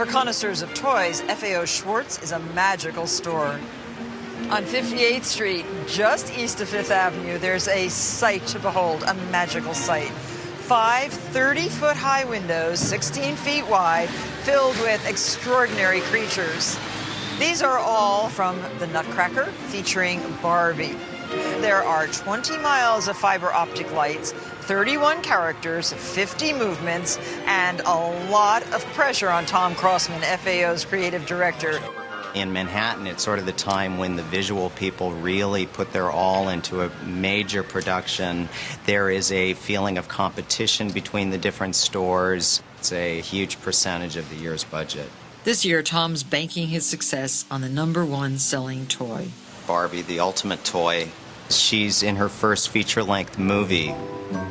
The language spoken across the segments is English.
For connoisseurs of toys, FAO Schwartz is a magical store. On 58th Street, just east of Fifth Avenue, there's a sight to behold, a magical sight. 5 30-foot-high windows, 16 feet wide, filled with extraordinary creatures. These are all from the Nutcracker, featuring Barbie. There are 20 miles of fiber optic lights, 31 characters, 50 movements, and a lot of pressure on Tom Crossman, FAO's creative director. In Manhattan, it's sort of the time when the visual people really put their all into a major production. There is a feeling of competition between the different stores. It's a huge percentage of the year's budget. This year, Tom's banking his success on the #1 selling toy. Barbie, the ultimate toy. She's in her first feature-length movie,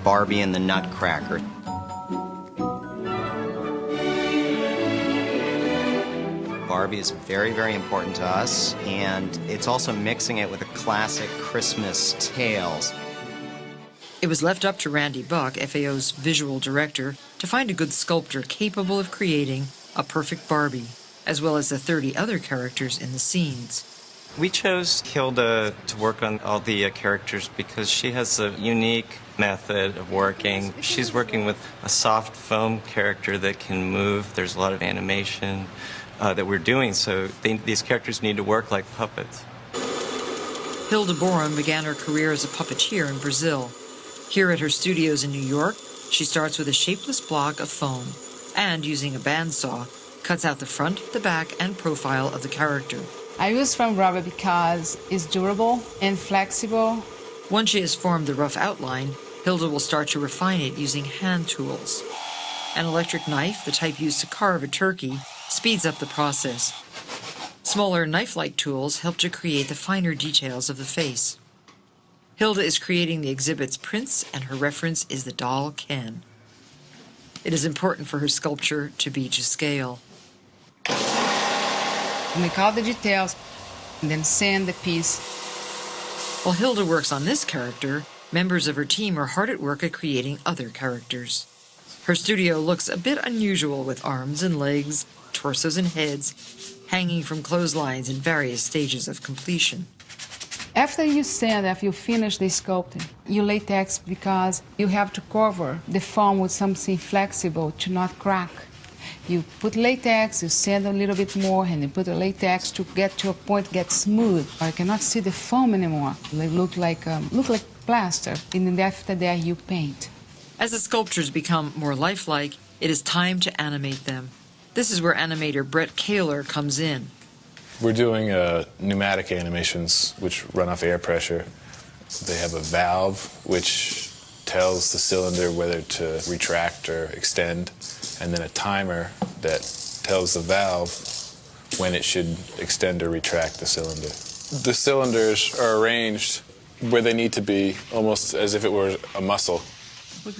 Barbie and the Nutcracker. Barbie is very, very important to us, and it's also mixing it with a classic Christmas tales. It was left up to Randy Buck, FAO's visual director, to find a good sculptor capable of creating a perfect Barbie, as well as the 30 other characters in the scenes. We chose Hilda to work on all the characters because she has a unique method of working. She's working with a soft foam character that can move. There's a lot of animation that we're doing, so these characters need to work like puppets. Hilda Borum began her career as a puppeteer in Brazil. Here at her studios in New York, she starts with a shapeless block of foam and, using a bandsaw, cuts out the front, the back, and profile of the character. I use foam rubber because it's durable and flexible. Once she has formed the rough outline, Hilda will start to refine it using hand tools. An electric knife, the type used to carve a turkey, speeds up the process. Smaller knife-like tools help to create the finer details of the face. Hilda is creating the exhibit's prints, and her reference is the doll Ken. It is important for her sculpture to be to scale. Make all the details, and then sand the piece. While Hilda works on this character, members of her team are hard at work at creating other characters. Her studio looks a bit unusual, with arms and legs, torsos and heads, hanging from clotheslines in various stages of completion. After you finish the sculpting, you latex because you have to cover the foam with something flexible to not crack. You put latex, you sand a little bit more, and you put the latex to get to a point, get smooth. I cannot see the foam anymore. They look like plaster, and then after that you paint. As the sculptures become more lifelike, it is time to animate them. This is where animator Brett Kaler comes in. We're doing pneumatic animations which run off air pressure. They have a valve which tells the cylinder whether to retract or extend, and then a timer that tells the valve when it should extend or retract the cylinder. The cylinders are arranged where they need to be, almost as if it were a muscle.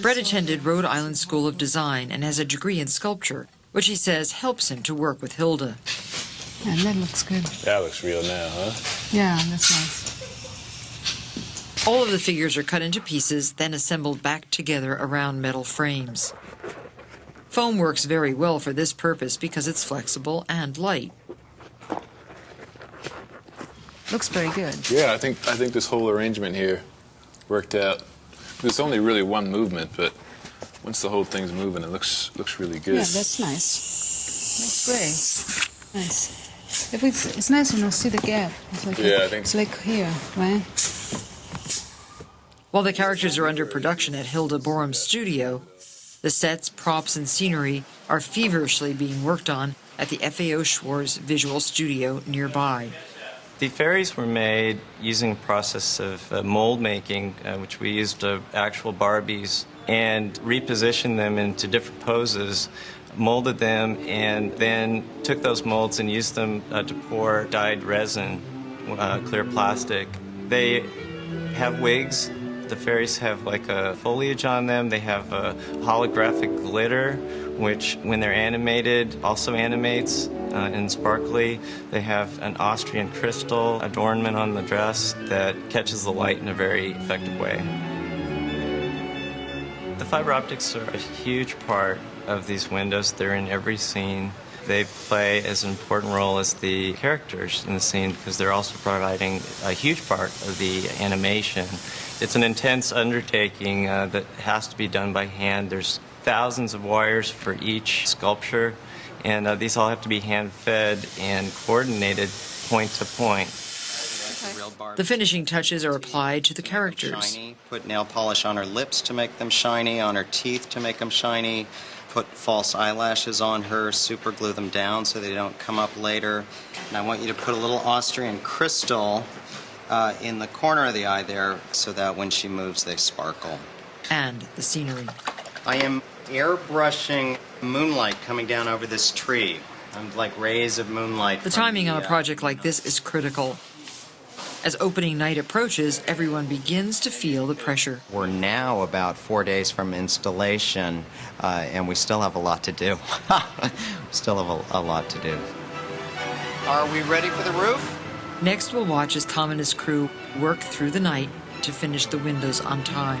Brett attended Rhode Island School of Design and has a degree in sculpture, which he says helps him to work with Hilda. And that looks good. That looks real now, huh? Yeah, that's nice. All of the figures are cut into pieces, then assembled back together around metal frames. Foam works very well for this purpose because it's flexible and light. Looks very good. Yeah, I think this whole arrangement here worked out. There's only really one movement, but once the whole thing's moving, it looks really good. Yeah, that's nice. That's great. Nice. It's nice to see the gap. It's like it's like here, right? While the characters are under production at Hilda Borum's studio, the sets, props, and scenery are feverishly being worked on at the FAO Schwartz Visual Studio nearby. The fairies were made using a process of mold making, which we used actual Barbies, and repositioned them into different poses, molded them, and then took those molds and used them to pour dyed resin, clear plastic. They have wigs. The fairies have like a foliage on them. They have a holographic glitter, which when they're animated also animates and sparkly. They have an Austrian crystal adornment on the dress that catches the light in a very effective way. The fiber optics are a huge part of these windows. They're in every scene. They play as an important role as the characters in the scene because they're also providing a huge part of the animation. It's an intense undertaking that has to be done by hand. There's thousands of wires for each sculpture, and these all have to be hand-fed and coordinated point to point. The finishing touches are applied to the characters. Shiny. Put nail polish on her lips to make them shiny, on her teeth to make them shiny, put false eyelashes on her, super glue them down so they don't come up later. And I want you to put a little Austrian crystal in the corner of the eye there so that when she moves they sparkle. And the scenery. I am airbrushing moonlight coming down over this tree. I'm like rays of moonlight. The timing on a project like this is critical. As opening night approaches, everyone begins to feel the pressure. We're now about 4 days from installation, and we still have a lot to do. Still have a lot to do. Are we ready for the roof? Next, we'll watch as Tom and his crew work through the night to finish the windows on time.